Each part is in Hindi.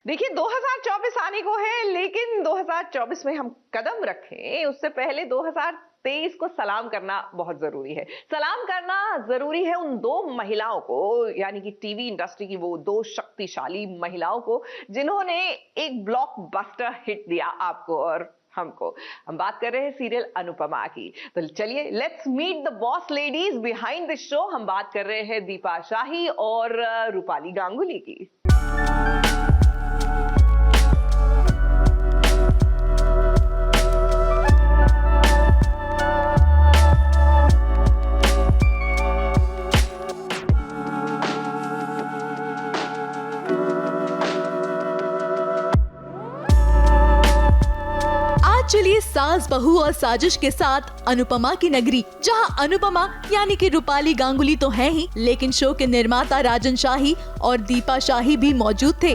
देखिए 2024 आने को है, लेकिन 2024 में हम कदम रखें उससे पहले 2023 को सलाम करना बहुत जरूरी है। सलाम करना जरूरी है उन दो महिलाओं को, यानी कि टीवी इंडस्ट्री की वो दो शक्तिशाली महिलाओं को जिन्होंने एक ब्लॉकबस्टर हिट दिया आपको और हमको। हम बात कर रहे हैं सीरियल अनुपमा की। तो चलिए let's meet the boss ladies behind the show. हम बात कर रहे हैं दीपा शाही और रूपाली गांगुली की। चलिए सास बहू और साजिश के साथ अनुपमा की नगरी, जहां अनुपमा यानी कि रूपाली गांगुली तो है ही, लेकिन शो के निर्माता राजन शाही और दीपा शाही भी मौजूद थे।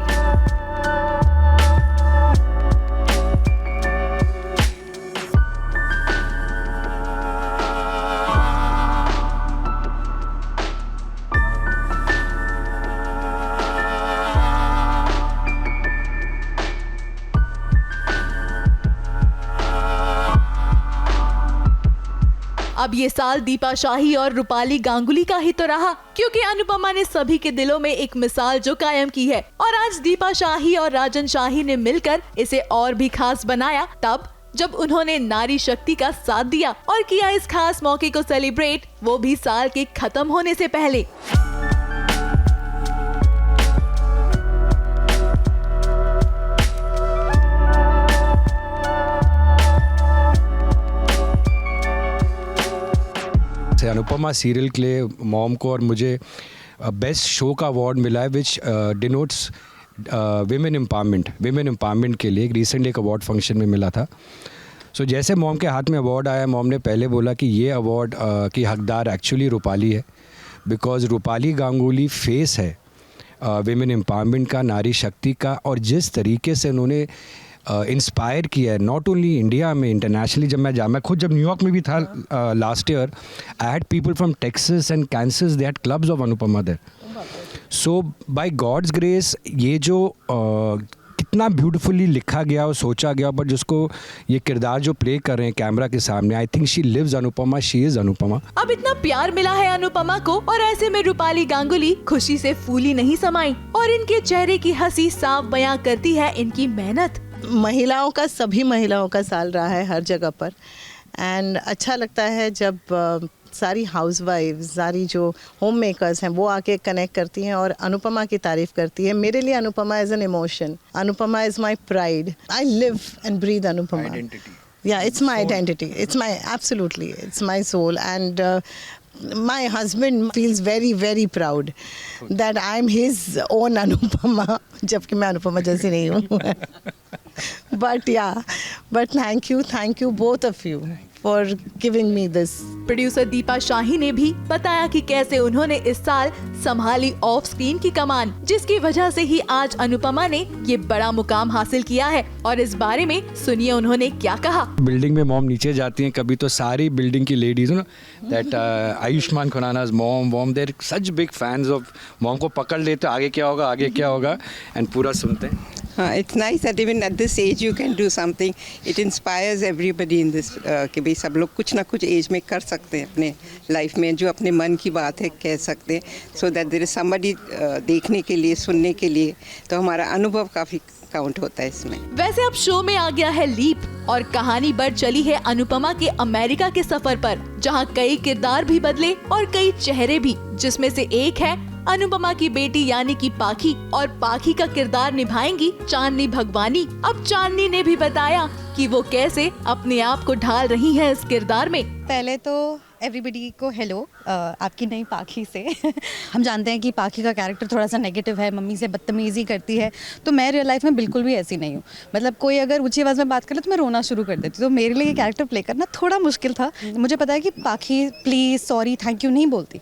अब ये साल दीपा शाही और रूपाली गांगुली का ही तो रहा, क्योंकि अनुपमा ने सभी के दिलों में एक मिसाल जो कायम की है, और आज दीपा शाही और राजन शाही ने मिलकर इसे और भी खास बनाया, तब जब उन्होंने नारी शक्ति का साथ दिया और किया इस खास मौके को सेलिब्रेट, वो भी साल के खत्म होने से पहले। अनुपमा सीरियल के लिए मॉम को और मुझे बेस्ट शो का अवार्ड मिला है, विच डिनोट्स विमेन एम्पावरमेंट के लिए रिसेंटली एक अवार्ड फंक्शन में मिला था। सो जैसे मॉम के हाथ में अवार्ड आया, मॉम ने पहले बोला कि ये अवार्ड की हकदार एक्चुअली रूपाली है, बिकॉज़ रूपाली गांगुली फेस है विमेन एम्पावरमेंट का, नारी शक्ति का, और जिस तरीके से उन्होंने इंस्पायर किया है नॉट ओनली इंडिया में, इंटरनेशनली। मैं खुद जब न्यूयॉर्क में भी था last year, I had people from Texas and Kansas, they had clubs of Anupama there. So by God's grace ये जो कितना ब्यूटीफुली लिखा गया और सोचा गया, बट जिसको ये किरदार जो प्ले कर रहे हैं कैमरा के सामने, I think she lives Anupama, she is Anupama. अब इतना प्यार मिला है अनुपमा को, और ऐसे में रूपाली गांगुली खुशी से फूली नहीं समाई, और इनके चेहरे की हंसी साफ बयां करती है इनकी मेहनत। महिलाओं का, सभी महिलाओं का साल रहा है हर जगह पर, एंड अच्छा लगता है जब सारी हाउसवाइफ्स, सारी जो होम मेकर्स हैं वो आके कनेक्ट करती हैं और अनुपमा की तारीफ करती है। मेरे लिए Anupama is an emotion, Anupama is my pride, I live and breathe Anupama. Yeah, it's my identity. It's my, absolutely, it's my soul. And my husband feels very, very proud that I'm his own Anupama, जबकि मैं अनुपमा जैसी नहीं हूँ। But yeah, but thank you both of you for giving me this. Producer Deepa Shahi ने भी बताया कि कैसे उन्होंने इस साल संभाली ऑफ स्क्रीन की कमान, जिसकी वजह से ही आज अनुपमा ने ये बड़ा मुकाम हासिल किया है, और इस बारे में सुनिए उन्होंने क्या कहा। बिल्डिंग में मॉम नीचे जाती हैं कभी, तो सारी बिल्डिंग की लेडीज ना, that Ayushmann Khurana's mom they're such big fans of mom, को पकड़ लेते आगे क्या होगा एंड पूरा सुनते हैं। It's nice that even at this age you can do something. It inspires everybody in this कि भाई सब लोग कुछ ना कुछ एज में कर सकते हैं अपने लाइफ में, जो अपने मन की बात है कह सकते हैं, so that there is somebody देखने के लिए, सुनने के लिए। तो हमारा अनुभव काफ़ी काउंट होता है इसमें। वैसे अब शो में आ गया है लीप, और कहानी बढ़ चली है अनुपमा के अमेरिका के सफर पर, जहां कई किरदार भी बदले और कई चेहरे भी, जिसमें से एक है अनुपमा की बेटी यानी कि पाखी, और पाखी का किरदार निभाएंगी चांदनी भगवानी। अब चांदनी ने भी बताया कि वो कैसे अपने आप को ढाल रही है इस किरदार में। पहले तो एवरीबडी को हेलो, आपकी नई पाखी से। हम जानते हैं कि पाखी का कैरेक्टर थोड़ा सा नेगेटिव है, मम्मी से बदतमीज़ी करती है, तो मैं रियल लाइफ में बिल्कुल भी ऐसी नहीं हूँ। मतलब कोई अगर ऊंची आवाज़ में बात कर ले तो मैं रोना शुरू कर देती हूँ, तो मेरे लिए ये कैरेक्टर प्ले करना थोड़ा मुश्किल था। मुझे पता है कि पाखी प्लीज़, सॉरी, थैंक यू नहीं बोलती,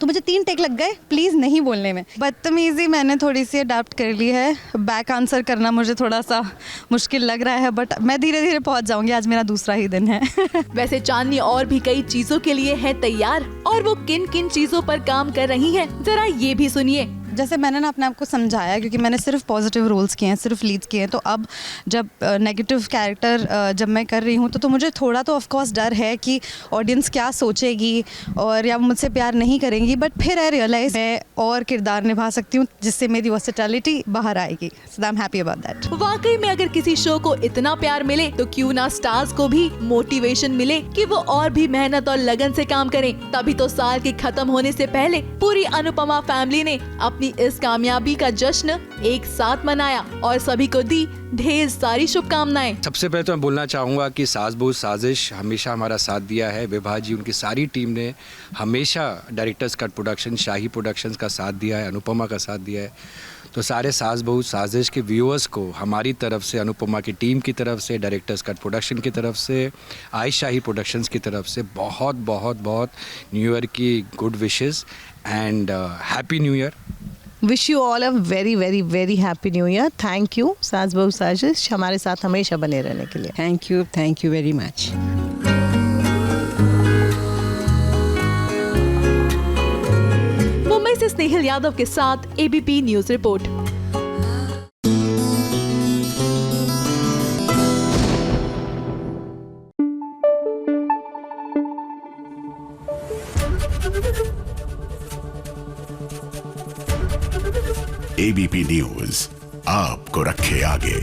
तो मुझे 3 टेक लग गए प्लीज़ नहीं बोलने में। बदतमीज़ी मैंने थोड़ी सी अडाप्ट कर ली है, बैक आंसर करना मुझे थोड़ा सा मुश्किल लग रहा है, बट मैं धीरे धीरे पहुंच जाऊंगी, आज मेरा दूसरा ही दिन है। वैसे चांदनी और भी कई चीजों के लिए है तैयार, और वो किन किन चीजों पर काम कर रही हैं, जरा ये भी सुनिए। जैसे मैंने ना अपने आप को समझाया, क्योंकि मैंने सिर्फ पॉजिटिव रोल्स किए हैं, सिर्फ लीड्स किए हैं, तो अब जब नेगेटिव कैरेक्टर जब मैं कर रही हूँ तो मुझे थोड़ा तो ऑफकोर्स डर है कि ऑडियंस क्या सोचेगी और या मुझसे प्यार नहीं करेंगी, बट फिर आई रियलाइज मैं और किरदार निभा सकती हूँ जिससे मेरी वर्सेटैलिटी बाहर आएगी। So I am happy about that. वाकई में अगर किसी शो को इतना प्यार मिले तो क्यों ना स्टार्स को भी मोटिवेशन मिले कि वो और भी मेहनत और लगन से काम करें। तभी तो साल के खत्म होने से पहले पूरी अनुपमा फैमिली ने अपनी इस कामयाबी का जश्न एक साथ मनाया और सभी को दी ढेर सारी शुभकामनाएं। सबसे पहले तो मैं बोलना चाहूँगा कि सास बहू साजिश हमेशा हमारा साथ दिया है। विभा जी, उनकी सारी टीम ने हमेशा डायरेक्टर्स कट प्रोडक्शन, शाही प्रोडक्शंस का साथ दिया है, अनुपमा का साथ दिया है। तो सारे सास बहू साजिश के व्यूअर्स को हमारी तरफ से, अनुपमा की टीम की तरफ से, डायरेक्टर्स कट प्रोडक्शन की तरफ से, आई शाही प्रोडक्शंस की तरफ से बहुत बहुत बहुत न्यू ईयर की good wishes and happy new year. Wish you all a very very very happy new year. Thank you सास बहू साजिश, हमारे साथ हमेशा बने रहने के लिए। Thank you very much. Mumbai से स्नेहिल यादव के साथ ABP news report. ABP news आपको रखे आगे।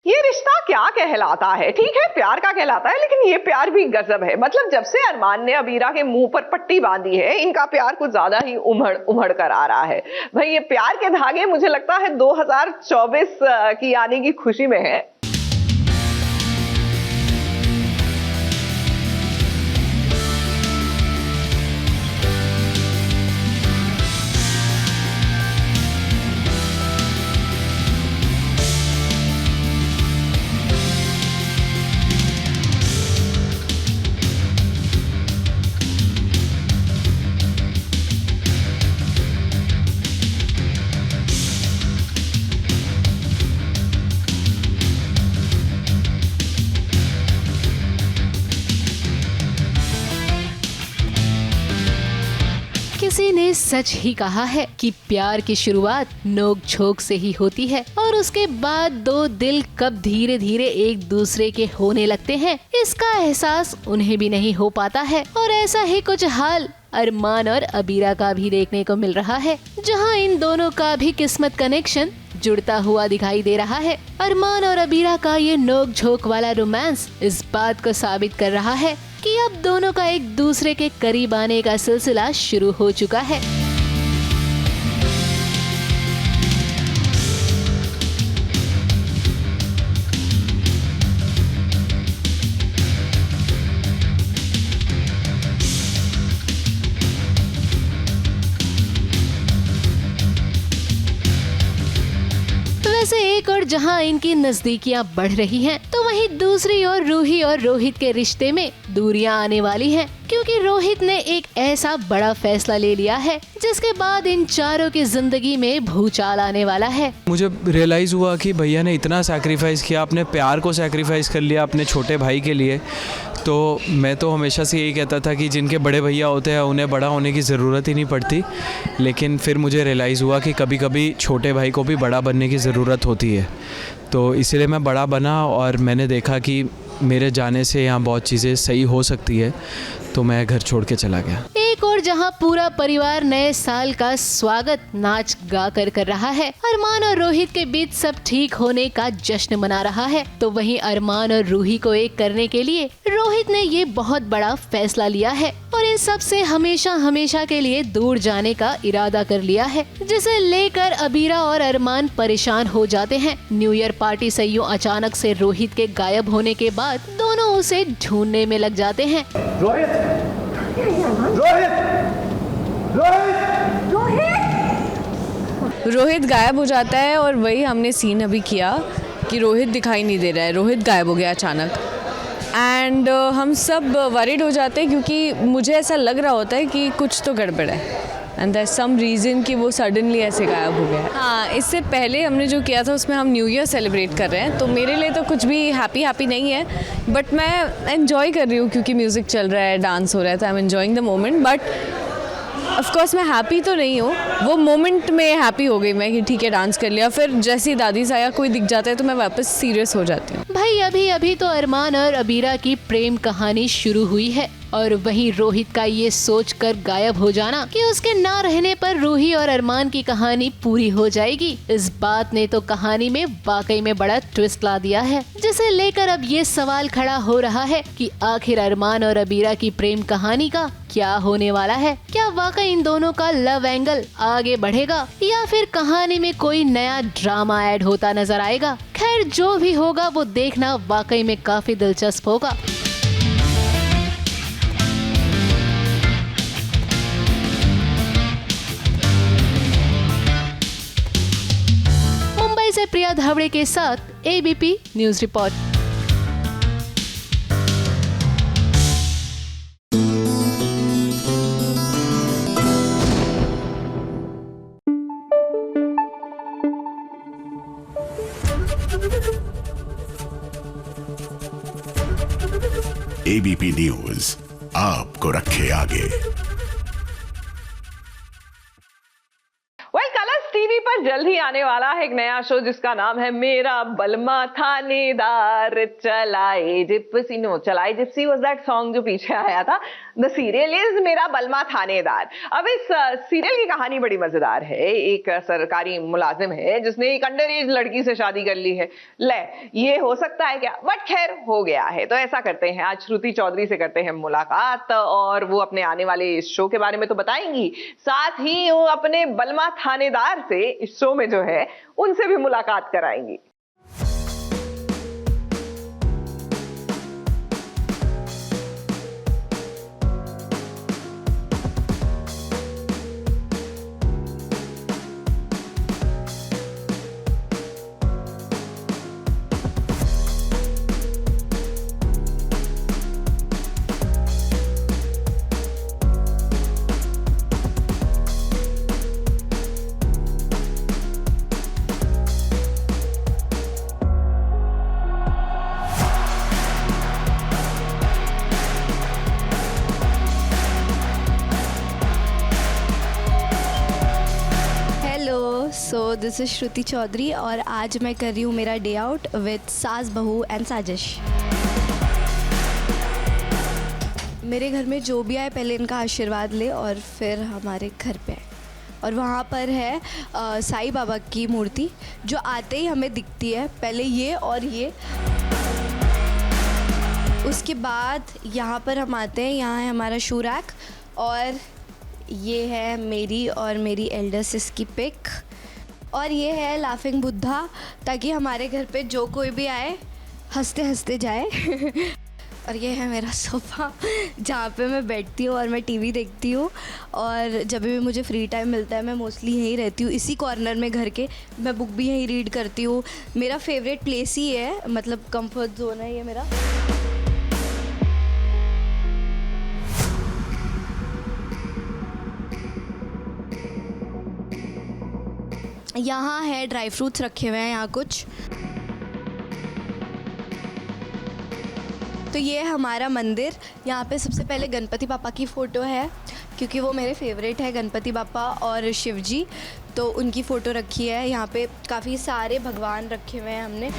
ये रिश्ता क्या कहलाता है? ठीक है, प्यार का कहलाता है, लेकिन ये प्यार भी गजब है। मतलब जब से अरमान ने अबीरा के मुंह पर पट्टी बांधी है, इनका प्यार कुछ ज्यादा ही उमड़ कर आ रहा है। भाई ये प्यार के धागे मुझे लगता है 2024 की आने की खुशी में है। किसी ने सच ही कहा है कि प्यार की शुरुआत नोक झोंक से ही होती है और उसके बाद दो दिल कब धीरे धीरे एक दूसरे के होने लगते हैं, इसका एहसास उन्हें भी नहीं हो पाता है। और ऐसा ही कुछ हाल अरमान और अबीरा का भी देखने को मिल रहा है, जहां इन दोनों का भी किस्मत कनेक्शन जुड़ता हुआ दिखाई दे रहा है। अरमान और अबीरा का ये नोक झोंक वाला रोमांस इस बात को साबित कर रहा है कि अब दोनों का एक दूसरे के करीब आने का सिलसिला शुरू हो चुका है। वैसे एक और जहां इनकी नजदीकियां बढ़ रही हैं, तो वहीं दूसरी ओर रूही और रोहित के रिश्ते में दूरियां आने वाली हैं, क्योंकि रोहित ने एक ऐसा बड़ा फैसला ले लिया है जिसके बाद इन चारों की जिंदगी में भूचाल आने वाला है। मुझे रियलाइज़ हुआ कि भैया ने इतना सैक्रिफाइस किया, अपने प्यार को सैक्रिफाइस कर लिया अपने छोटे भाई के लिए। तो मैं तो हमेशा से यही कहता था कि जिनके बड़े भैया होते हैं उन्हें बड़ा होने की ज़रूरत ही नहीं पड़ती, लेकिन फिर मुझे रियलाइज़ हुआ कि कभी कभी छोटे भाई को भी बड़ा बनने की ज़रूरत होती है। तो इसलिए मैं बड़ा बना और मैंने देखा कि मेरे जाने से यहाँ बहुत चीज़ें सही हो सकती है, तो मैं घर छोड़ के चला गया। एक और जहां पूरा परिवार नए साल का स्वागत नाच गा कर रहा है, अरमान और रोहित के बीच सब ठीक होने का जश्न मना रहा है, तो वहीं अरमान और रूही को एक करने के लिए रोहित ने ये बहुत बड़ा फैसला लिया है और इन सब से हमेशा हमेशा के लिए दूर जाने का इरादा कर लिया है, जिसे लेकर अबीरा और अरमान परेशान हो जाते हैं। न्यू ईयर पार्टी से यूं अचानक से रोहित के गायब होने के बाद दोनों उसे ढूंढने में लग जाते हैं। रोहित गायब हो जाता है और वही हमने सीन अभी किया कि रोहित दिखाई नहीं दे रहा है, रोहित गायब हो गया अचानक। एंड हम सब वरीड हो जाते हैं क्योंकि मुझे ऐसा लग रहा होता है कि कुछ तो गड़बड़ है एंड दैट सम रीज़न कि वो सडनली ऐसे गायब हो गया। हाँ, इससे पहले हमने जो किया था उसमें हम न्यू ईयर सेलिब्रेट कर रहे हैं, तो मेरे लिए तो कुछ भी हैप्पी नहीं है, बट मैं एन्जॉय कर रही हूँ क्योंकि म्यूज़िक चल रहा है, डांस हो रहा है, तो I am enjoying the moment. But of course मैं हैप्पी तो नहीं हूँ, वो मोमेंट में हैप्पी हो गई मैं कि ठीक है डांस कर लिया, फिर जैसे ही दादी साया कोई दिख जाता है तो मैं वापस सीरियस हो जाती हूँ। भाई अभी अभी तो अरमान और अबीरा की प्रेम कहानी शुरू हुई है और वहीं रोहित का ये सोचकर गायब हो जाना कि उसके ना रहने पर रूही और अरमान की कहानी पूरी हो जाएगी, इस बात ने तो कहानी में वाकई में बड़ा ट्विस्ट ला दिया है, जिसे लेकर अब ये सवाल खड़ा हो रहा है कि आखिर अरमान और अबीरा की प्रेम कहानी का क्या होने वाला है। क्या वाकई इन दोनों का लव एंगल आगे बढ़ेगा या फिर कहानी में कोई नया ड्रामा ऐड होता नजर आएगा। खैर जो भी होगा वो देखना वाकई में काफी दिलचस्प होगा। मुंबई से प्रिया धावड़े के साथ ABP news report. ABP news आपको रखे आगे। कलर्स टीवी पर जल्द ही आने वाला है एक नया शो जिसका नाम है मेरा बलमा थानेदार। चलाए जिप्सी, नो चलाए जिप्सी वाज दैट सॉन्ग जो पीछे आया था। द सीरियल इज मेरा बलमा थानेदार। अब इस सीरियल की कहानी बड़ी मजेदार है। एक सरकारी मुलाजिम है जिसने एक अंडर एज लड़की से शादी कर ली है। ले ये हो सकता है क्या, बट खैर हो गया है। तो ऐसा करते हैं, आज श्रुति चौधरी से करते हैं मुलाकात और वो अपने आने वाले इस शो के बारे में तो बताएंगी, साथ ही वो अपने बलमा थानेदार से इस शो में जो है उनसे भी मुलाकात कराएंगी। So this is Shruti Chaudhary और आज मैं कर रही हूँ मेरा डे आउट विद सास बहू एंड साजिश। मेरे घर में जो भी आए पहले इनका आशीर्वाद ले और फिर हमारे घर पे आए। और वहाँ पर है साईं बाबा की मूर्ति जो आते ही हमें दिखती है, पहले ये और ये। उसके बाद यहाँ पर हम आते हैं, यहाँ है हमारा शू रैक और ये है मेरी और मेरी एल्डर सिस की पिक और ये है लाफिंग बुद्धा, ताकि हमारे घर पे जो कोई भी आए हंसते हंसते जाए। और ये है मेरा सोफ़ा जहाँ पे मैं बैठती हूँ और मैं टीवी देखती हूँ और जब भी मुझे फ्री टाइम मिलता है मैं मोस्टली यहीं रहती हूँ, इसी कॉर्नर में घर के। मैं बुक भी यहीं रीड करती हूँ। मेरा फेवरेट प्लेस ही है, मतलब कंफर्ट जोन है ये मेरा। यहाँ है ड्राई फ्रूट्स रखे हुए हैं यहाँ कुछ। तो ये है हमारा मंदिर। यहाँ पे सबसे पहले गणपति पापा की फ़ोटो है क्योंकि वो मेरे फेवरेट है, गणपति पापा और शिव जी, तो उनकी फ़ोटो रखी है। यहाँ पे काफ़ी सारे भगवान रखे हुए हैं हमने।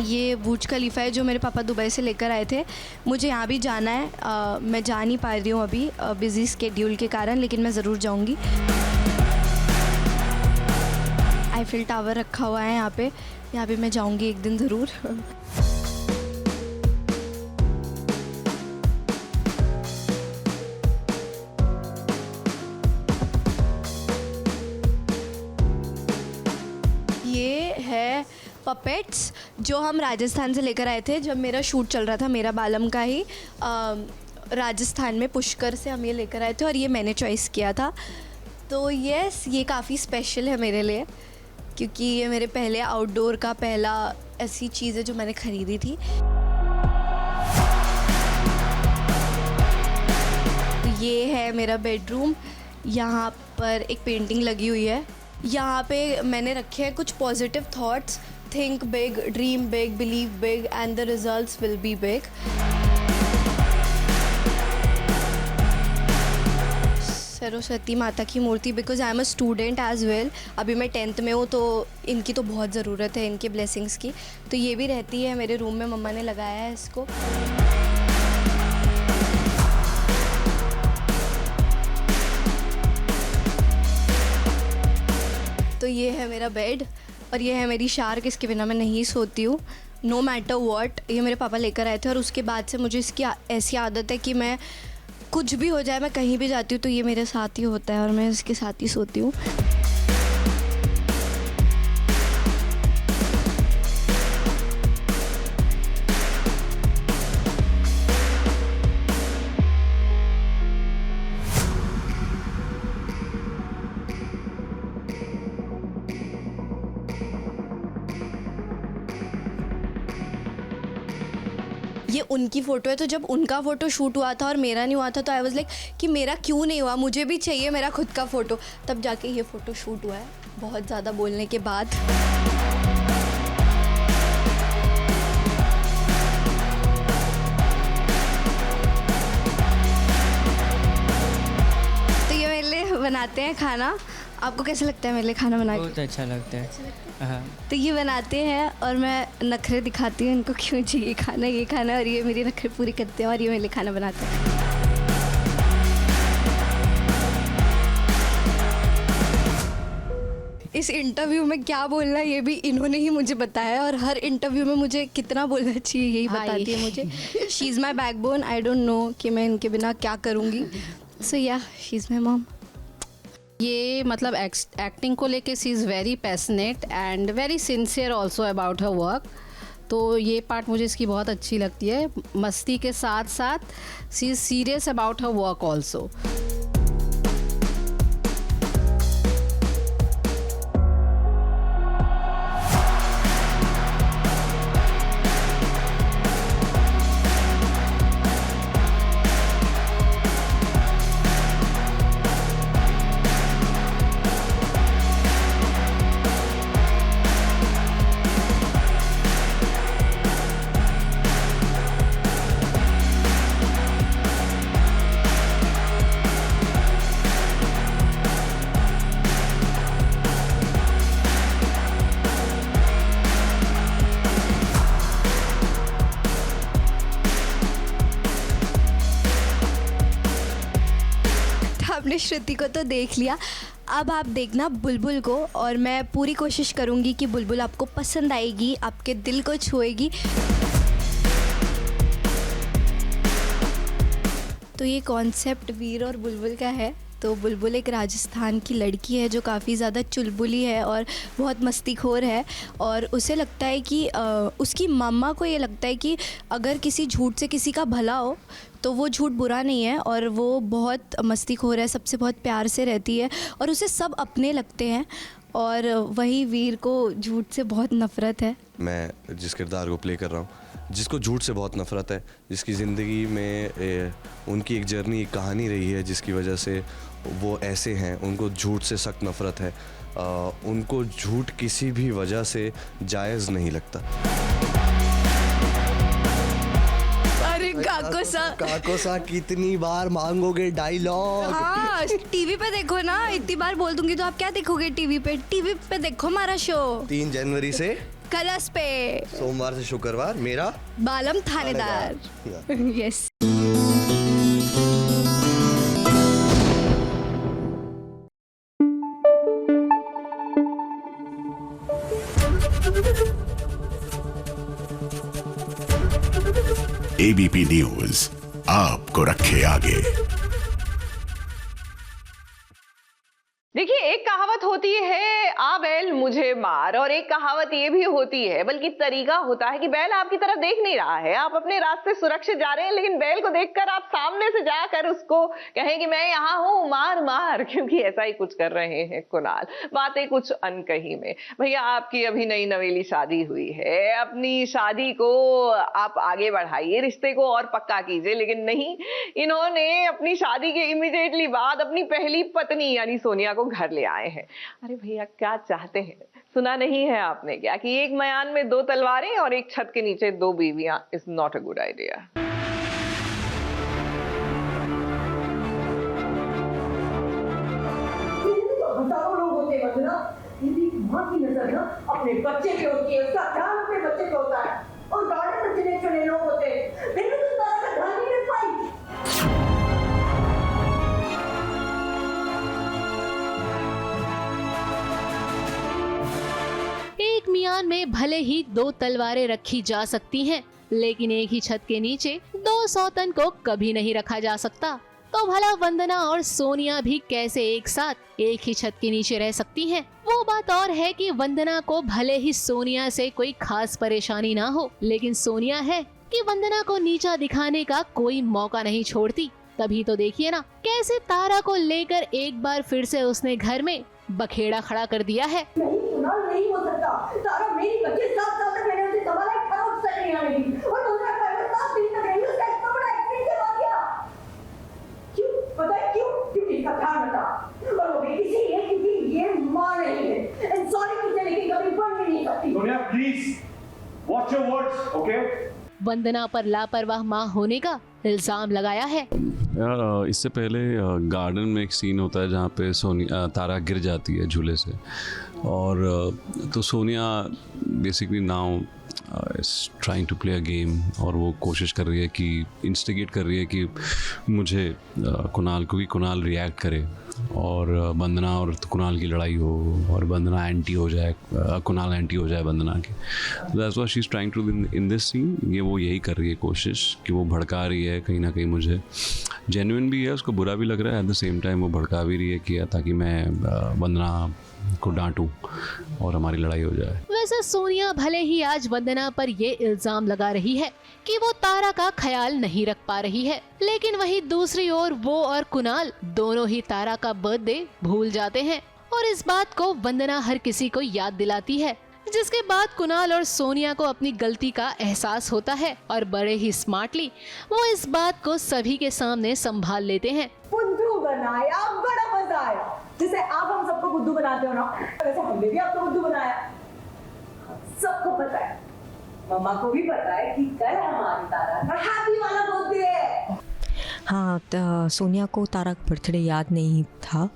ये बुर्ज खलीफा है जो मेरे पापा दुबई से लेकर आए थे। मुझे यहाँ भी जाना है, मैं जा नहीं पा रही हूँ अभी बिज़ी स्केड्यूल के कारण, लेकिन मैं ज़रूर जाऊँगी। आईफिल टावर रखा हुआ है यहाँ पे मैं जाऊँगी एक दिन ज़रूर। ये है पपेट्स जो हम राजस्थान से लेकर आए थे जब मेरा शूट चल रहा था, मेरा बालम का ही। राजस्थान में पुष्कर से हम ये लेकर आए थे और ये मैंने चॉइस किया था। तो यस, ये काफ़ी स्पेशल है मेरे लिए क्योंकि ये मेरे पहले आउटडोर का पहला ऐसी चीज़ है जो मैंने ख़रीदी थी। ये है मेरा बेडरूम। यहाँ पर एक पेंटिंग लगी हुई है। यहाँ पे मैंने रखे हैं कुछ positive thoughts think big, dream big, believe big, and the results will be big. Saraswati माता की मूर्ति, because I am a student as well. अभी मैं 10th में हूँ, तो इनकी तो बहुत ज़रूरत है, इनके ब्लेसिंग्स की. तो ये भी रहती है मेरे रूम में, मम्मा ने लगाया है इसको. तो ये है मेरा बेड और ये है मेरी शार्क, इसके बिना मैं नहीं सोती हूँ नो मैटर वॉट. ये मेरे पापा लेकर आए थे और उसके बाद से मुझे इसकी ऐसी आदत है कि मैं कुछ भी हो जाए, मैं कहीं भी जाती हूँ तो ये मेरे साथ ही होता है और मैं इसके साथ ही सोती हूँ. ये उनकी फ़ोटो है, तो जब उनका फ़ोटो शूट हुआ था और मेरा नहीं हुआ था तो आई वाज लाइक कि मेरा क्यों नहीं हुआ, मुझे भी चाहिए मेरा खुद का फ़ोटो. तब जाके ये फ़ोटो शूट हुआ है, बहुत ज़्यादा बोलने के बाद. तो ये मेरे लिए बनाते हैं खाना. आपको कैसा लगता है मेरे लिए खाना बना के? बहुत अच्छा लगता है. हाँ. तो ये बनाते हैं और मैं नखरे दिखाती हूँ इनको क्यों चाहिए खाना, ये खाना, और ये मेरी नखरे पूरी करते हैं और ये मेरे लिए खाना बनाते हैं. इस इंटरव्यू में क्या बोलना ये भी इन्होंने ही मुझे बताया है और हर इंटरव्यू में मुझे कितना बोलना चाहिए यही बताती है मुझे. She is my backbone. I don't know कि मैं इनके बिना क्या करूँगी. सो या, शी इज़ माई मॉम. ये मतलब एक्टिंग को लेके she is very passionate and very sincere also about her work. तो ये पार्ट मुझे इसकी बहुत अच्छी लगती है. मस्ती के साथ साथ she is serious about her work also. आपने श्रुति को तो देख लिया, अब आप देखना बुलबुल को और मैं पूरी कोशिश करूँगी कि बुलबुल आपको पसंद आएगी, आपके दिल को छुएगी. तो ये कॉन्सेप्ट वीर और बुलबुल का है. तो बुलबुल एक राजस्थान की लड़की है जो काफ़ी ज़्यादा चुलबुली है और बहुत मस्तीखोर है और उसे लगता है कि उसकी मम्मा को ये लगता है कि अगर किसी झूठ से किसी का भला हो तो वो झूठ बुरा नहीं है और वो बहुत मस्तीखोर है, सबसे बहुत प्यार से रहती है और उसे सब अपने लगते हैं. और वही वीर को झूठ से बहुत नफ़रत है. मैं जिस किरदार को प्ले कर रहा हूँ, जिसको झूठ से बहुत नफ़रत है, जिसकी ज़िंदगी में उनकी एक जर्नी, एक कहानी रही है जिसकी वजह से वो ऐसे हैं, उनको झूठ से सख्त नफ़रत है. उनको झूठ किसी भी वजह से जायज़ नहीं लगता. अरे काको सा कितनी बार मांगोगे डायलॉग? हाँ, टीवी पे देखो ना, इतनी बार बोल दूंगी तो आप क्या देखोगे टीवी पे? टीवी पे देखो हमारा शो 3 जनवरी से कलर्स पे, सोमवार से शुक्रवार मेरा बालम थानेदार. यस. एबीपी न्यूज आपको रखे आगे. देखिए, एक कहावत होती है आ बैल मुझे मार, और एक कहावत ये भी होती है, बल्कि तरीका होता है कि बैल आपकी तरफ देख नहीं रहा है, आप अपने रास्ते सुरक्षित जा रहे हैं, लेकिन बैल को देखकर आप सामने से जाकर उसको कहें कि मैं यहाँ हूँ, मार मार. क्योंकि ऐसा ही कुछ कर रहे हैं कुणाल. बातें कुछ अनकही में. भैया, आपकी अभी नई नवेली शादी हुई है, अपनी शादी को आप आगे बढ़ाइए, रिश्ते को और पक्का कीजिए. लेकिन नहीं, इन्होंने अपनी शादी के इमीडिएटली बाद अपनी पहली पत्नी यानी सोनिया को घर ले आए हैं. अरे भैया, क्या चाहते हैं? सुना नहीं है आपने क्या कि एक मयान में 2 तलवारें और एक छत के नीचे 2 बीवियां is not a good idea. हजारों लोग होते हैं वंदना, यदि माँ की नजर ना अपने बच्चे पे होती है, उसका ध्यान अपने बच्चे पे होता है, और गार्डन में चुने चुने लोग होते हैं, फिर भी तुम तारा का ध्यान नहीं रख पाई। एक मियान में भले ही 2 तलवारें रखी जा सकती हैं, लेकिन एक ही छत के नीचे 2 सौतन को कभी नहीं रखा जा सकता। तो भला वंदना और सोनिया भी कैसे एक साथ एक ही छत के नीचे रह सकती हैं? वो बात और है कि वंदना को भले ही सोनिया से कोई खास परेशानी ना हो, लेकिन सोनिया है कि वंदना को नीचा दिखाने का कोई मौका नहीं छोड़ती। तभी तो देखिए ना कैसे तारा को लेकर एक बार फिर से उसने घर में बखेड़ा खड़ा कर दिया है। नहीं सुना, नहीं हो सकता। तारा मेरी बच्ची 7 साल तक मैंने उसे संभाला है, खरोच तक नहीं आने दी, और दूसरा ड्राइवर 7 दिन तक रही, उसका इतना बड़ा एक्सीडेंट करवा दिया। क्यों? पता है क्यों? क्योंकि इसका ध्यान रखा, और वो भी इसीलिए क्योंकि ये माँ नहीं है, एंड सॉरी मुझे लेकिन कभी बन भी नहीं सकती। Sonia please watch your words, okay? Vandana पर लापरवाह माँ होने का इल्जाम लगाया है। यार इससे पहले गार्डन में एक सीन होता है जहाँ पे तारा गिर जाती है झूले से, और तो Sonia basically now is trying to play a game, और वो कोशिश कर रही है कि इंस्टिगेट कर रही है कि मुझे कुणाल को भी कुणाल रिएक्ट करे, और वंदना और कुणाल की लड़ाई हो, और वंदना एंटी हो जाए, कुणाल एंटी हो जाए वंदना के। That's what she is trying to in this scene. ये वो यही कर रही है कोशिश कि वो भड़का रही है कहीं ना कहीं, मुझे जेन्युइन भी है, उसको बुरा भी लग रहा है, एट द सेम टाइम वो भड़का भी रही है कि ताकि मैं वंदना को डांटूं और हमारी लड़ाई हो जाए। वैसे सोनिया भले ही आज वंदना पर ये इल्जाम लगा रही है कि वो तारा का ख्याल नहीं रख पा रही है, लेकिन वहीं दूसरी ओर वो और कुणाल दोनों ही तारा का बर्थडे भूल जाते हैं, और इस बात को वंदना हर किसी को याद दिलाती है, जिसके बाद कुणाल और सोनिया को अपनी गलती का एहसास होता है, और बड़े ही स्मार्टली वो इस बात को सभी के सामने संभाल लेते हैं। बुद्धू बनाया, बड़ा मजा आया। जैसे आप हम सबको बुद्धू बनाते हो ना, वैसे हमने भी आपको बुद्धू बनाया। सबको पता है, मम्मा को भी पता है कि कल हमारी तारा का हैप्पी वाला बर्थडे है। हाँ, सोनिया को तारा का बर्थडे याद नहीं था,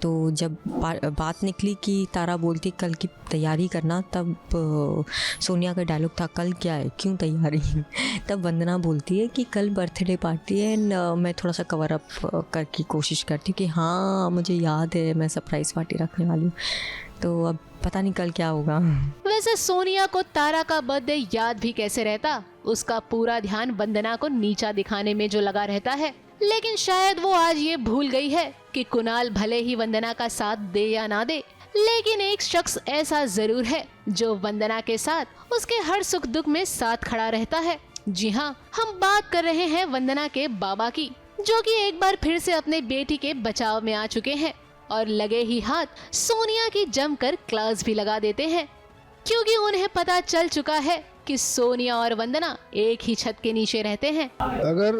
तो जब बात निकली कि तारा बोलती कल की तैयारी करना, तब सोनिया का डायलॉग था कल क्या है, क्यों तैयारी? तब वंदना बोलती है कि कल बर्थडे पार्टी है, मैं थोड़ा सा कवर अप करके कोशिश करती हूँ कि हाँ मुझे याद है, मैं सरप्राइज़ पार्टी रखने वाली हूँ, तो अब पता नहीं कल क्या होगा। वैसे सोनिया को तारा का बर्थडे याद भी कैसे रहता, उसका पूरा ध्यान वंदना को नीचा दिखाने में जो लगा रहता है, लेकिन शायद वो आज ये भूल गई है कि कुणाल भले ही वंदना का साथ दे या ना दे, लेकिन एक शख्स ऐसा जरूर है जो वंदना के साथ उसके हर सुख दुख में साथ खड़ा रहता है। जी हाँ, हम बात कर रहे हैं वंदना के बाबा की, जो कि एक बार फिर से अपने बेटी के बचाव में आ चुके हैं, और लगे ही हाथ सोनिया की जमकर क्लास भी लगा देते हैं, क्योंकि उन्हें पता चल चुका है कि सोनिया और वंदना एक ही छत के नीचे रहते हैं। अगर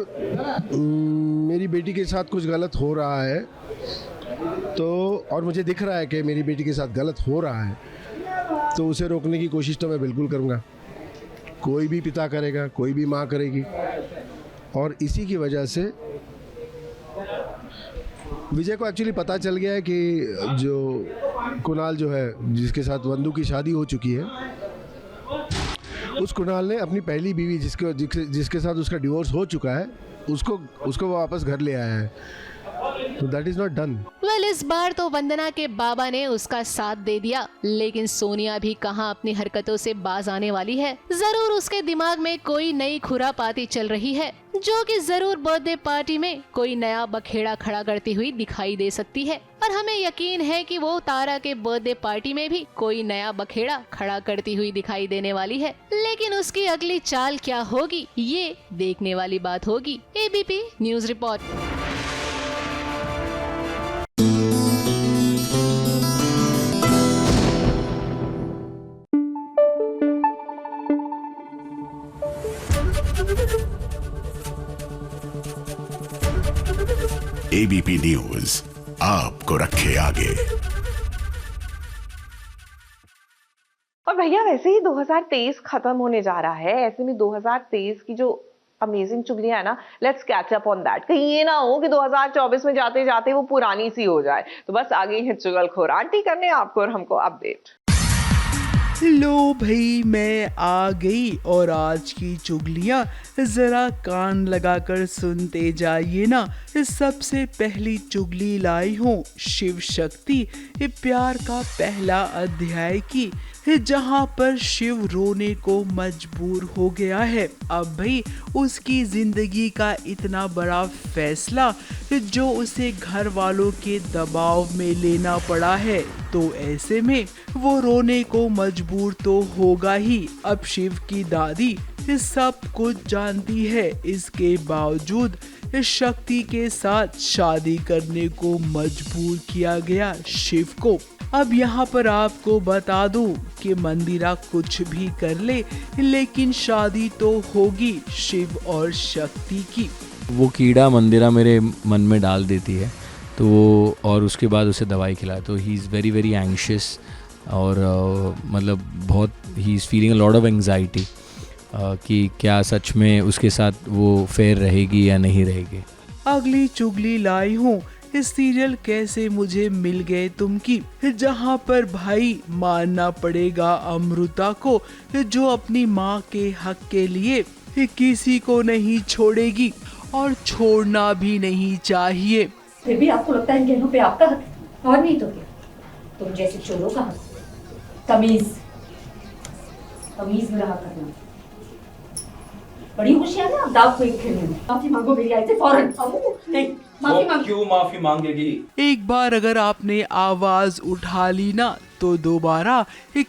मेरी बेटी के साथ कुछ गलत हो रहा है तो, और मुझे दिख रहा है कि मेरी बेटी के साथ गलत हो रहा है, तो उसे रोकने की कोशिश तो मैं बिल्कुल करूँगा। कोई भी पिता करेगा, कोई भी माँ करेगी, और इसी की वजह से विजय को एक्चुअली पता चल गया है कि जो कुणाल जो है, जिसके साथ वंदू की शादी हो चुकी है, उस कुणाल ने अपनी पहली बीवी जिसके साथ उसका डिवोर्स हो चुका है, उसको वापस घर ले आया है। तो that is not done. Well, इस बार तो वंदना के बाबा ने उसका साथ दे दिया, लेकिन सोनिया भी कहां अपनी हरकतों से बाज आने वाली है। जरूर उसके दिमाग में कोई नई खुरापाती चल रही है, जो कि जरूर बर्थडे पार्टी में कोई नया बखेड़ा खड़ा करती हुई दिखाई दे सकती है, और हमें यकीन है कि वो तारा के बर्थडे पार्टी में भी कोई नया बखेड़ा खड़ा करती हुई दिखाई देने वाली है। लेकिन उसकी अगली चाल क्या होगी, ये देखने वाली बात होगी। ABP news report. ABP news आपको रखे आगे। भैया वैसे ही 2023 खत्म होने जा रहा है, ऐसे में 2023 की जो अमेजिंग चुगलियां है ना, let's catch up on that. कहीं ये ना हो कि 2024 में जाते जाते वो पुरानी सी हो जाए। तो बस आगे है चुगलखोर आंटी करने आपको और हमको अपडेट। लो भाई मैं आ गई और आज की चुगलियाँ जरा कान लगाकर सुनते जाइए ना। सबसे पहली चुगली लाई हूँ शिव शक्ति प्यार का पहला अध्याय की, जहाँ पर शिव रोने को मजबूर हो गया है। अब भाई उसकी जिंदगी का इतना बड़ा फैसला जो उसे घर वालों के दबाव में लेना पड़ा है, तो ऐसे में वो रोने को मजबूर तो होगा ही। अब शिव की दादी सब कुछ जानती है, इसके बावजूद शक्ति के साथ शादी करने को मजबूर किया गया शिव को। अब यहाँ पर आपको बता दूं कि मंदिरा कुछ भी कर ले, लेकिन शादी तो होगी शिव और शक्ति की। वो कीड़ा मंदिरा मेरे मन में डाल देती है, तो वो और उसके बाद उसे दवाई खिलाए, तो he is very very anxious और मतलब बहुत he is feeling a lot of anxiety कि क्या सच में उसके साथ वो फेयर रहेगी या नहीं रहेगी। अगली चुगली लाई हूँ इस सीरियल कैसे मुझे मिल गए तुम की, जहाँ पर भाई मानना पड़ेगा अमृता को, जो अपनी माँ के हक के लिए किसी को नहीं छोड़ेगी और छोड़ना भी नहीं चाहिए। फिर भी आपको लगता है इन गहनों पे आपका हक है, और नहीं तो क्या? तुम जैसे चोरों का हक। तमीज में रहा करना। बड़ी होशियार है आप दाव को खेलने में। माफी मांगो मेरी आई से फौरन। नहीं, माफी मांगो। क्यों माफी मांगेगी? एक बार अगर आपने आवाज उठा ली ना, तो दोबारा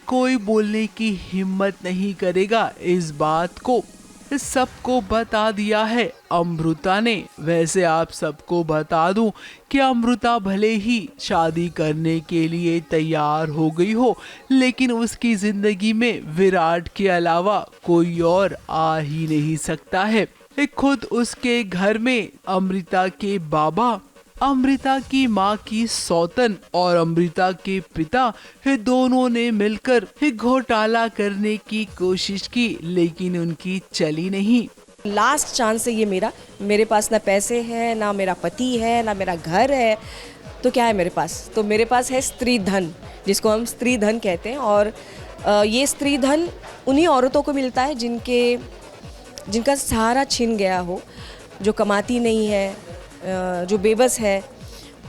कोई बोलने की हिम्मत नहीं करेगा। इस बात को सबको बता दिया है अमृता ने। वैसे आप सबको बता दूं कि अमृता भले ही शादी करने के लिए तैयार हो गई हो, लेकिन उसकी जिंदगी में विराट के अलावा कोई और आ ही नहीं सकता है। खुद उसके घर में अमृता के बाबा, अमृता की माँ की सौतन और अमृता के पिता दोनों ने मिलकर घोटाला करने की कोशिश की, लेकिन उनकी चली नहीं। लास्ट चांस है ये मेरे पास ना पैसे हैं, ना मेरा पति है, ना मेरा घर है, तो क्या है मेरे पास? तो मेरे पास है स्त्री धन, जिसको हम स्त्री धन कहते हैं। और ये स्त्री धन उन्हीं औरतों को मिलता है जिनका सहारा छिन गया हो, जो कमाती नहीं है, जो बेबस है,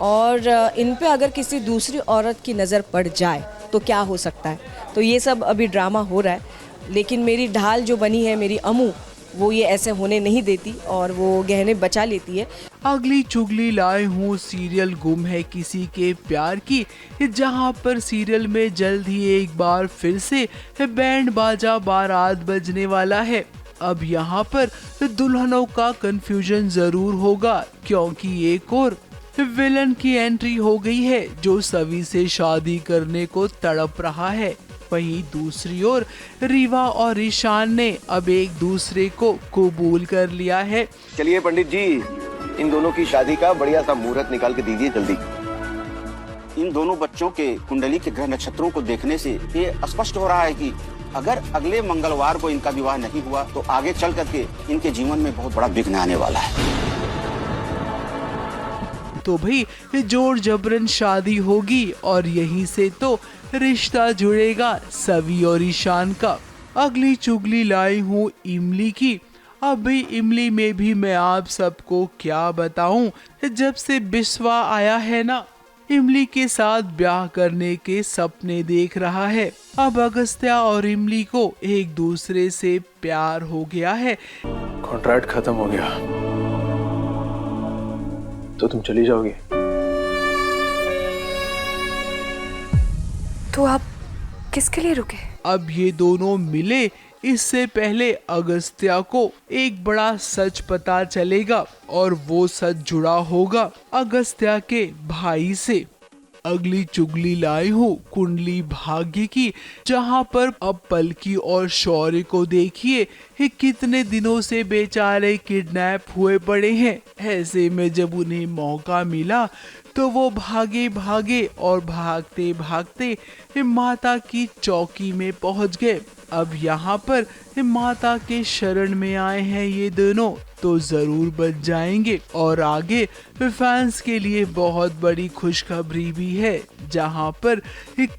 और इन पे अगर किसी दूसरी औरत की नज़र पड़ जाए तो क्या हो सकता है। तो ये सब अभी ड्रामा हो रहा है, लेकिन मेरी ढाल जो बनी है, मेरी अमू, वो ये ऐसे होने नहीं देती और वो गहने बचा लेती है। अगली चुगली लाए हूँ सीरियल गुम है किसी के प्यार की, जहाँ पर सीरियल में जल्द ही एक बार फिर से बैंड बाजा बारात बजने वाला है। अब यहाँ पर दुल्हनों का कंफ्यूजन जरूर होगा, क्योंकि एक और विलन की एंट्री हो गई है जो सभी से शादी करने को तड़प रहा है। वहीं दूसरी ओर रीवा और ईशान ने अब एक दूसरे को कबूल कर लिया है। चलिए पंडित जी, इन दोनों की शादी का बढ़िया सा मुहूर्त निकाल के दीजिए जल्दी। इन दोनों बच्चों के कुंडली के ग्रह नक्षत्रों को देखने से ये स्पष्ट हो रहा है कि अगर अगले मंगलवार को इनका विवाह नहीं हुआ तो आगे चल करके इनके जीवन में बहुत बड़ा विघ्न आने वाला है। तो भाई जोर जबरन शादी होगी और यहीं से तो रिश्ता जुड़ेगा सवी और ईशान का। अगली चुगली लाई हूँ इमली की। अब भाई इमली में भी मैं आप सबको क्या बताऊं, जब से बिस्वा आया है ना, इमली के साथ ब्याह करने के सपने देख रहा है। अब अगस्त्या और इमली को एक दूसरे से प्यार हो गया है। कॉन्ट्रैक्ट खत्म हो गया तो तुम चली जाओगी? तो आप किसके लिए रुके? अब ये दोनों मिले, इससे पहले अगस्त्या को एक बड़ा सच पता चलेगा और वो सच जुड़ा होगा अगस्त्या के भाई से। अगली चुगली लाई हूँ कुंडली भाग्य की, जहाँ पर अब पलकी और शौर्य को देखिए ये कितने दिनों से बेचारे किडनैप हुए पड़े हैं। ऐसे में जब उन्हें मौका मिला तो वो भागे भागे और भागते भागते माता की चौकी में पहुंच गए। अब यहाँ पर माता के शरण में आए हैं ये दोनों तो जरूर बच जाएंगे। और आगे फैंस के लिए बहुत बड़ी खुशखबरी भी है, जहाँ पर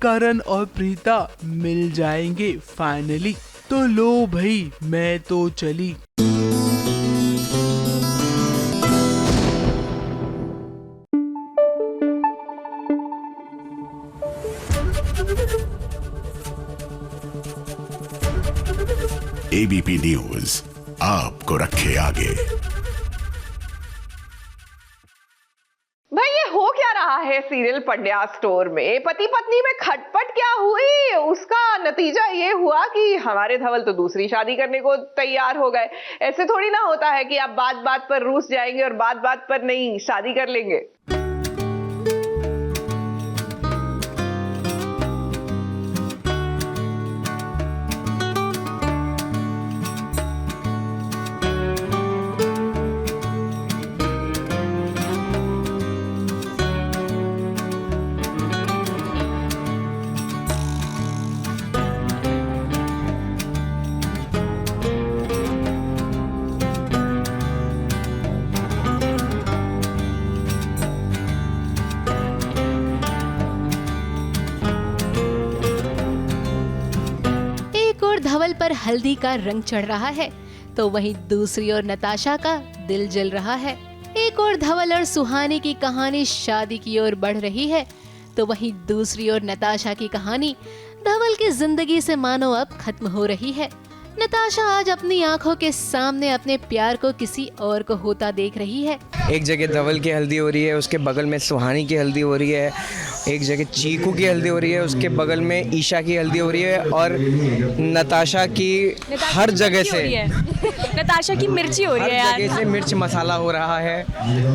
करण और प्रीता मिल जाएंगे फाइनली। तो लो भाई मैं तो चली। एबीपी न्यूज आपको रखे आगे। भाई ये हो क्या रहा है सीरियल पंड्या स्टोर में? पति पत्नी में खटपट क्या हुई? उसका नतीजा ये हुआ कि हमारे धवल तो दूसरी शादी करने को तैयार हो गए। ऐसे थोड़ी ना होता है कि आप बात बात पर रूस जाएंगे और बात बात पर नहीं शादी कर लेंगे। धवल पर हल्दी का रंग चढ़ रहा है तो वहीं दूसरी ओर नताशा का दिल जल रहा है। एक और धवल और सुहानी की कहानी शादी की ओर बढ़ रही है तो वहीं दूसरी ओर नताशा की कहानी धवल की जिंदगी से मानो अब खत्म हो रही है। नताशा आज अपनी आंखों के सामने अपने प्यार को किसी और को होता देख रही है। एक जगह धवल की हल्दी हो रही है, उसके बगल में सुहानी की हल्दी हो रही है। एक जगह चीकू की हल्दी हो रही है, उसके बगल में ईशा की हल्दी हो रही है। और नताशा की हर जगह से नताशा की मिर्ची हो रही है यार। हर जगह से मिर्च मसाला हो रहा है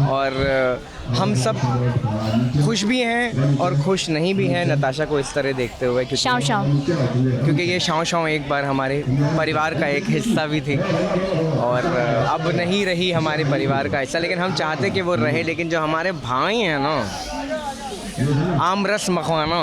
और हम सब खुश भी हैं और खुश नहीं भी हैं नताशा को इस तरह देखते हुए, क्योंकि ये शाव शाव एक बार हमारे परिवार का एक हिस्सा भी थी और अब नहीं रही हमारे परिवार का हिस्सा। लेकिन हम चाहते कि वो रहे, लेकिन जो हमारे भाई हैं ना आमरस मखवाना,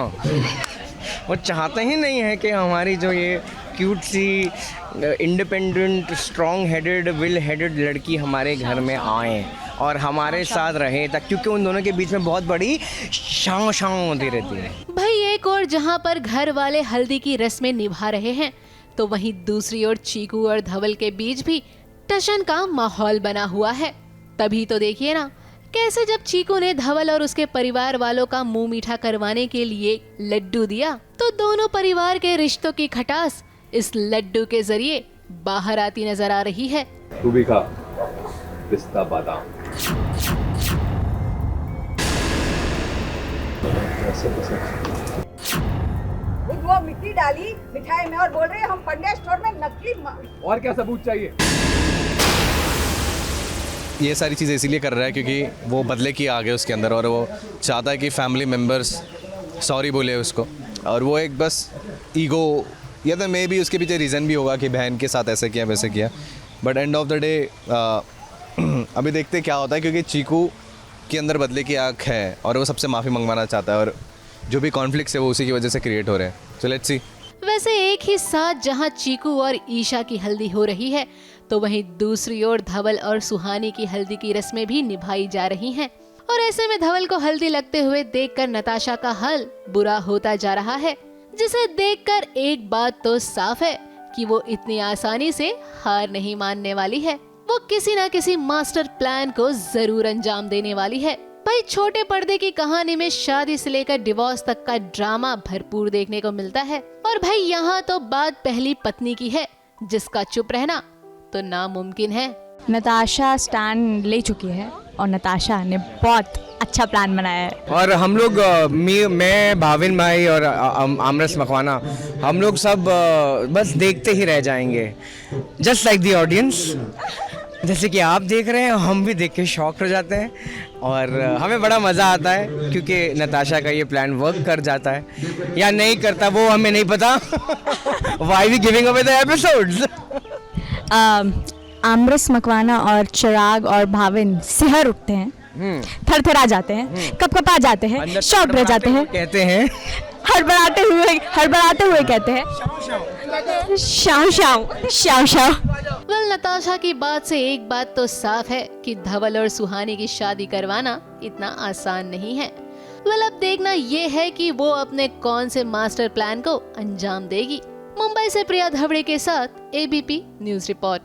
वो चाहते ही नहीं है कि हमारी जो ये क्यूट सी independent strong headed will headed लड़की हमारे घर में आए और हमारे साथ रहे तक, क्योंकि उन दोनों के बीच में बहुत बड़ी शाव शाव होती रहती है। भाई एक और जहां पर घर वाले हल्दी की रस्में निभा रहे हैं तो वहीं दूसरी ओर चीकू और धवल के बीच भी टशन का माहौल बना हुआ है। तभी तो देखिए ना कैसे जब चीकू ने धवल और उसके परिवार वालों का मुंह मीठा करवाने के लिए लड्डू दिया तो दोनों परिवार के रिश्तों की खटास इस लड्डू के जरिए बाहर आती नजर आ रही है। तू भी खा पिस्ता बादाम। वो मिट्टी डाली मिठाई में और बोल रहे हैं हम पंड्या स्टोर में नकली। और क्या सबूत चाहिए? ये सारी चीज़ें इसीलिए कर रहा है क्योंकि वो बदले की आ गए उसके अंदर और वो चाहता है कि फैमिली मेम्बर्स सॉरी बोले उसको। और वो एक बस ईगो या तो मे भी उसके पीछे रीज़न भी होगा कि बहन के साथ ऐसे किया वैसे किया, but end of the day अभी देखते क्या होता है, क्योंकि चीकू के अंदर बदले की आँख है और वो सबसे माफ़ी मंगवाना चाहता है और जो भी कॉन्फ्लिक्ट्स है वो उसी की वजह से क्रिएट हो रहे हैं। So let's see. वैसे एक ही साथ जहां चीकू और ईशा की हल्दी हो रही है तो वहीं दूसरी ओर धवल और सुहानी की हल्दी की रस्में भी निभाई जा रही हैं। और ऐसे में धवल को हल्दी लगते हुए देखकर नताशा का हाल बुरा होता जा रहा है, जिसे देखकर एक बात तो साफ है कि वो इतनी आसानी से हार नहीं मानने वाली है। वो किसी ना किसी मास्टर प्लान को जरूर अंजाम देने वाली है। भाई छोटे पर्दे की कहानी में शादी से लेकर डिवोर्स तक का ड्रामा भरपूर देखने को मिलता है। और भाई यहाँ तो बात पहली पत्नी की है जिसका चुप रहना तो नामुमकिन है। नताशा स्टैंड ले चुकी है और नताशा ने बहुत अच्छा प्लान बनाया है। और हम लोग मैं भाविन भाई और आमरस मखवाना हम लोग सब बस देखते ही रह जाएंगे, जस्ट लाइक द ऑडियंस। जैसे कि आप देख रहे हैं, हम भी देख के शॉक हो जाते हैं और हमें बड़ा मज़ा आता है क्योंकि नताशा का ये प्लान वर्क कर जाता है या नहीं करता वो हमें नहीं पता। Why we giving away the episodes? आमरस मकवाना और चिराग और भाविन सिहर उठते हैं, थरथरा जाते हैं, कपकपा जाते हैं, शॉक रह जाते हैं, कहते हैं हड़बड़ाते हुए कहते हैं Shaw Shaw Shaw Shaw. Well, Natasha की बात से एक बात तो साफ है कि धवल और सुहानी की शादी करवाना इतना आसान नहीं है। वेल, अब देखना ये है कि वो अपने कौन से मास्टर प्लान को अंजाम देगी। मुंबई से प्रिया धवड़े के साथ ABP news report.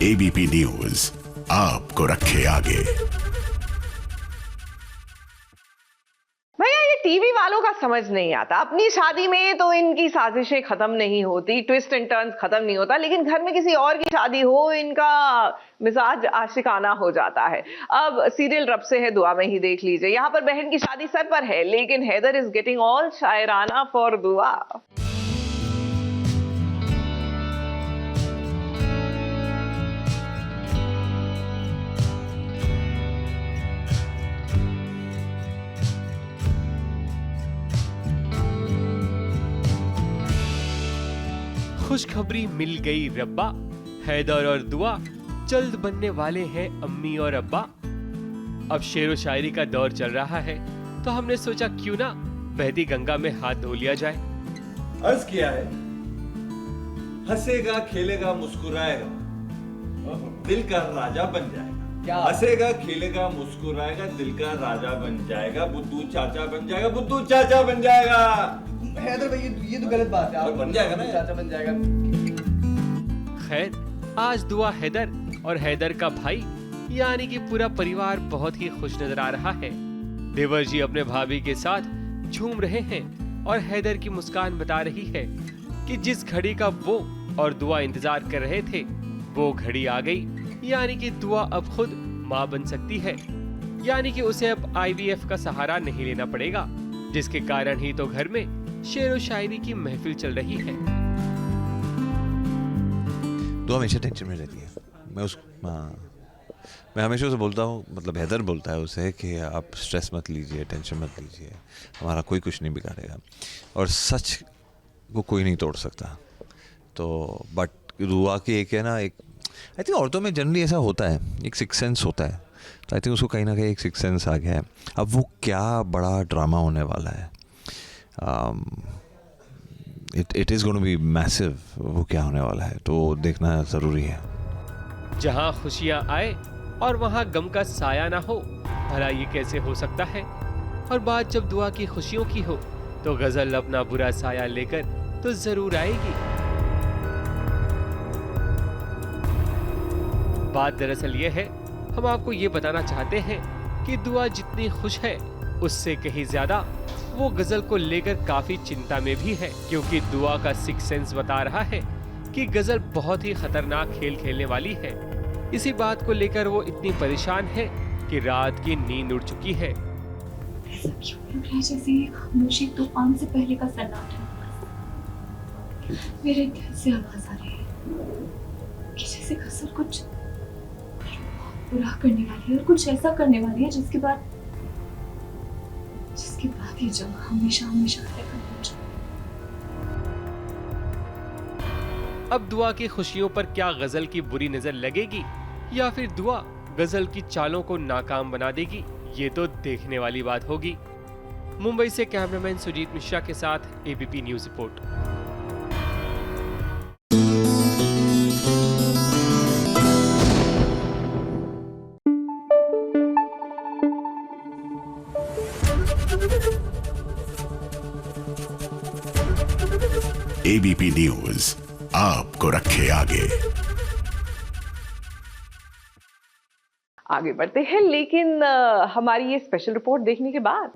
ABP news आपको रखे आगे। भैया ये टीवी वालों का समझ नहीं आता, अपनी शादी में तो इनकी साजिशें खत्म नहीं होती, ट्विस्ट एंड टर्न्स खत्म नहीं होता, लेकिन घर में किसी और की शादी हो इनका मिजाज आशिकाना हो जाता है। अब सीरियल रब से है दुआ में ही देख लीजिए, यहाँ पर बहन की शादी सर पर है लेकिन हैदर इज गेटिंग ऑल शायराना फॉर दुआ। खुशखबरी मिल गई रब्बा, हैदर और दुआ जल्द बनने वाले हैं अम्मी और अब्बा। अब शेर व शायरी का दौर चल रहा है तो हमने सोचा क्यों ना बहती गंगा में हाथ धो लिया जाए। अर्ज किया है, हंसेगा खेलेगा मुस्कुराएगा दिल का राजा बन जाएगा। हंसेगा खेलेगा मुस्कुराएगा दिल का राजा बन जाएगा, बुद्धू चाचा बन जाएगा, बुद्धू चाचा बन जाएगा। हैदर भाई ये तो गलत बात है, बन जाएगा ना, चाचा बन जाएगा। खैर, आज दुआ हैदर और हैदर का भाई यानी कि पूरा परिवार बहुत ही खुश नजर आ रहा है। देवर जी अपने भाभी के साथ झूम रहे हैं और हैदर की मुस्कान बता रही है कि जिस घड़ी का वो और दुआ इंतजार कर रहे थे वो घड़ी आ गई, यानी कि दुआ अब खुद माँ बन सकती है, यानी कि उसे अब IVF का सहारा नहीं लेना पड़ेगा, जिसके कारण ही तो घर में शेर व शायरी की महफिल चल रही है। दुआ हमेशा टेंशन में रहती है। मैं हमेशा उसे बोलता हूँ, मतलब हैदर बोलता है उसे कि आप स्ट्रेस मत लीजिए, टेंशन मत लीजिए, हमारा कोई कुछ नहीं बिगाड़ेगा, और सच को कोई नहीं तोड़ सकता। तो बट दुआ की एक है ना, एक आई थिंक औरतों में जनरली ऐसा होता है, एक सिक्स सेंस होता है, तो आई थिंक उसको कहीं ना कहीं एक सिक्स सेंस आ गया है। अब वो क्या बड़ा ड्रामा होने वाला है, it is going to be massive, वो क्या होने वाला है तो देखना ज़रूरी है। जहाँ खुशियाँ आए और वहाँ गम का साया ना हो, भला ये कैसे हो सकता है। और बात जब दुआ की खुशियों की हो तो गजल अपना बुरा साया लेकर तो जरूर आएगी। बात दरअसल ये है, हम आपको ये बताना चाहते हैं कि दुआ जितनी खुश है उससे कहीं ज्यादा वो गजल को लेकर काफी चिंता में भी है, क्योंकि दुआ का सिक्स सेंस बता रहा है कि गजल बहुत ही खतरनाक खेल खेलने वाली है। इसी बात को लेकर वो इतनी परेशान है कि रात की नींद उड़ चुकी है। जैसे खामोशी तूफान से पहले का सन्नाटा, मेरे दिल से आवाज आ रही है कि जैसे गजल कुछ बुरा करने वाली है और कुछ ऐसा करने वाली है जिसके बाद ये जगह हमेशा हमेशा खत्म हो जाए। अब दुआ की खुशियों पर क्या गजल की बुरी नजर लगेगी या फिर दुआ गजल की चालों को नाकाम बना देगी, ये तो देखने वाली बात होगी। मुंबई से कैमरामैन सुजीत मिश्रा के साथ ABP news report. ABP news आपको रखे आगे। आगे बढ़ते हैं, लेकिन हमारी ये स्पेशल रिपोर्ट देखने के बाद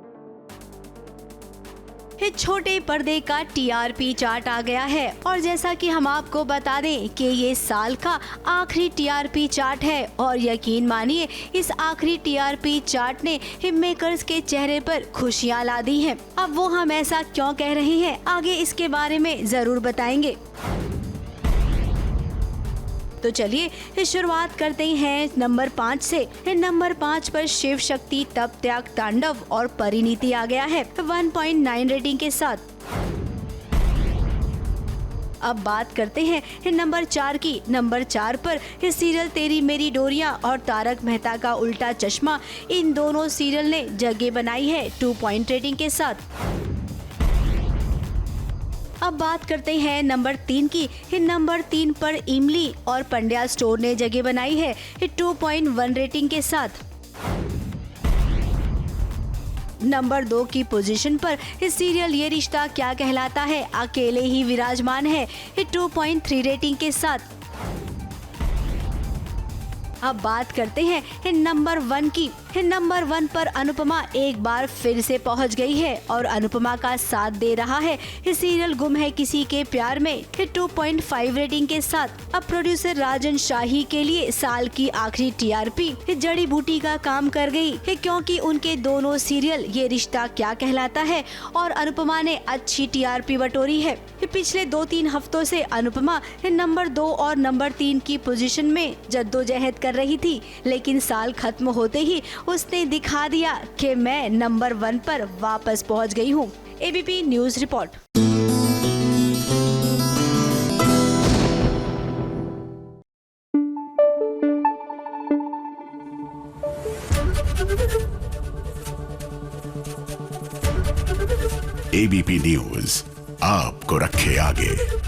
छोटे पर्दे का टीआरपी चार्ट आ गया है और जैसा कि हम आपको बता दें कि ये साल का आखिरी टीआरपी चार्ट है और यकीन मानिए इस आखिरी टीआरपी चार्ट ने हिट मेकर्स के चेहरे पर खुशियां ला दी हैं। अब वो हम ऐसा क्यों कह रहे हैं, आगे इसके बारे में जरूर बताएंगे। तो चलिए शुरुआत करते हैं नंबर 5 से। नंबर 5 पर शिव शक्ति तप त्याग तांडव और परिणीति आ गया है 1.9 रेटिंग के साथ। अब बात करते हैं नंबर 4 की। नंबर 4 पर सीरियल तेरी मेरी डोरियां और तारक मेहता का उल्टा चश्मा, इन दोनों सीरियल ने जगह बनाई है 2 पॉइंट रेटिंग के साथ। अब बात करते हैं नंबर 3 की। नंबर 3 पर इमली और पंड्या स्टोर ने जगह बनाई है 2.1 रेटिंग के साथ। नंबर 2 की पोजीशन पर सीरियल ये रिश्ता क्या कहलाता है अकेले ही विराजमान है 2.3 रेटिंग के साथ। अब बात करते हैं नंबर 1 की। नंबर 1 पर अनुपमा एक बार फिर से पहुंच गई है और अनुपमा का साथ दे रहा है सीरियल गुम है किसी के प्यार में 2.5 रेटिंग के साथ। अब प्रोड्यूसर राजन शाही के लिए साल की आखिरी टीआरपी जड़ी बूटी का काम कर गई क्योंकि उनके दोनों सीरियल ये रिश्ता क्या कहलाता है और अनुपमा ने अच्छी टीआरपी बटोरी है। पिछले 2-3 हफ्तों से अनुपमा नंबर 2 और नंबर 3 की पोजीशन में जद्दोजहद कर रही थी, लेकिन साल खत्म होते ही उसने दिखा दिया कि मैं नंबर 1 पर वापस पहुंच गई हूं। ABP news report. ABP news आपको रखे आगे।